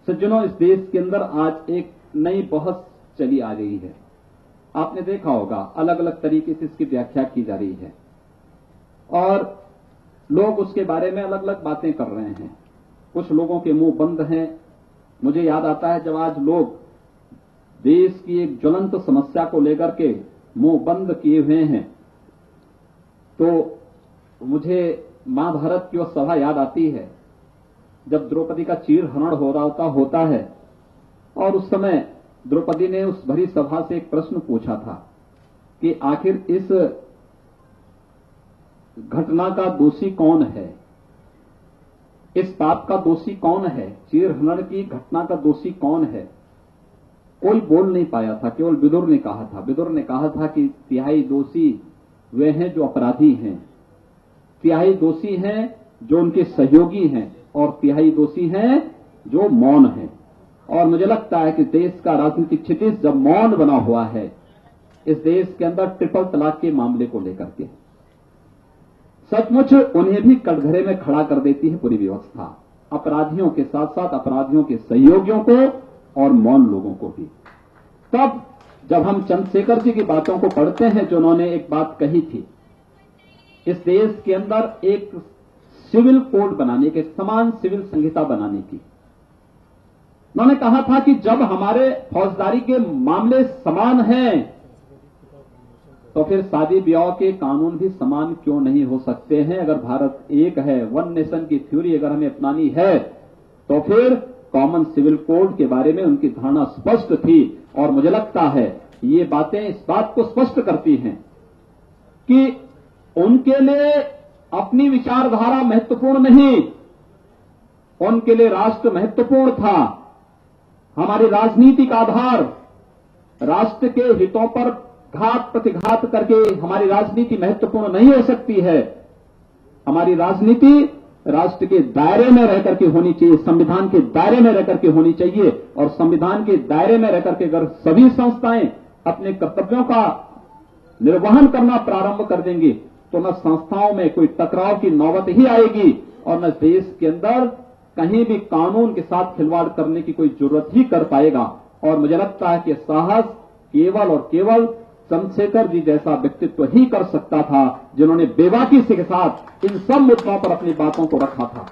सज्जनों, इस देश के अंदर आज एक नई बहस चली आ रही है। आपने देखा होगा, अलग अलग तरीके से इसकी व्याख्या की जा रही है और लोग उसके बारे में अलग अलग बातें कर रहे हैं। कुछ लोगों के मुंह बंद हैं। मुझे याद आता है जब आज लोग देश की एक ज्वलंत समस्या को लेकर के मुंह बंद किए हुए हैं, तो मुझे महाभारत की वह सभा याद आती है जब द्रौपदी का चीरहरण हो रहा होता है और उस समय द्रौपदी ने उस भरी सभा से एक प्रश्न पूछा था कि आखिर इस घटना का दोषी कौन है, इस पाप का दोषी कौन है, चीरहरण की घटना का दोषी कौन है। कोई बोल नहीं पाया था, केवल विदुर ने कहा था। विदुर ने कहा था कि तिहाई दोषी वे हैं जो अपराधी हैं, तिहाई दोषी हैं जो उनके सहयोगी हैं और तिहाई दोषी हैं जो मौन हैं। और मुझे लगता है कि देश का राजनीतिक क्षितिज जब मौन बना हुआ है इस देश के अंदर ट्रिपल तलाक के मामले को लेकर के, सचमुच उन्हें भी कटघरे में खड़ा कर देती है पूरी व्यवस्था, अपराधियों के साथ साथ अपराधियों के सहयोगियों को और मौन लोगों को भी। तब जब हम चंद्रशेखर जी की बातों को पढ़ते हैं जो उन्होंने एक बात कही थी, इस देश के अंदर एक सिविल कोड बनाने के, समान सिविल संहिता बनाने की, उन्होंने कहा था कि जब हमारे फौजदारी के मामले समान हैं तो फिर शादी ब्याह के कानून भी समान क्यों नहीं हो सकते हैं। अगर भारत एक है, वन नेशन की थ्योरी अगर हमें अपनानी है तो फिर कॉमन सिविल कोड के बारे में उनकी धारणा स्पष्ट थी। और मुझे लगता है ये बातें इस बात को स्पष्ट करती हैं कि उनके लिए अपनी विचारधारा महत्वपूर्ण नहीं, उनके लिए राष्ट्र महत्वपूर्ण था। हमारी राजनीतिक आधार राष्ट्र के हितों पर घात प्रतिघात करके हमारी राजनीति महत्वपूर्ण नहीं हो सकती है। हमारी राजनीति राष्ट्र के दायरे में रहकर के होनी चाहिए, संविधान के दायरे में रहकर के होनी चाहिए। और संविधान के दायरे में रहकर के अगर सभी संस्थाएं अपने कर्तव्यों का निर्वहन करना प्रारंभ कर देंगी तो न संस्थाओं में कोई टकराव की नौबत ही आएगी और न देश के अंदर कहीं भी कानून के साथ खिलवाड़ करने की कोई जरूरत ही कर पाएगा। और मुझे लगता है कि साहस केवल और केवल चंद्रशेखर जी जैसा व्यक्तित्व ही कर सकता था जिन्होंने बेबाकी के साथ इन सब मुद्दों पर अपनी बातों को रखा था।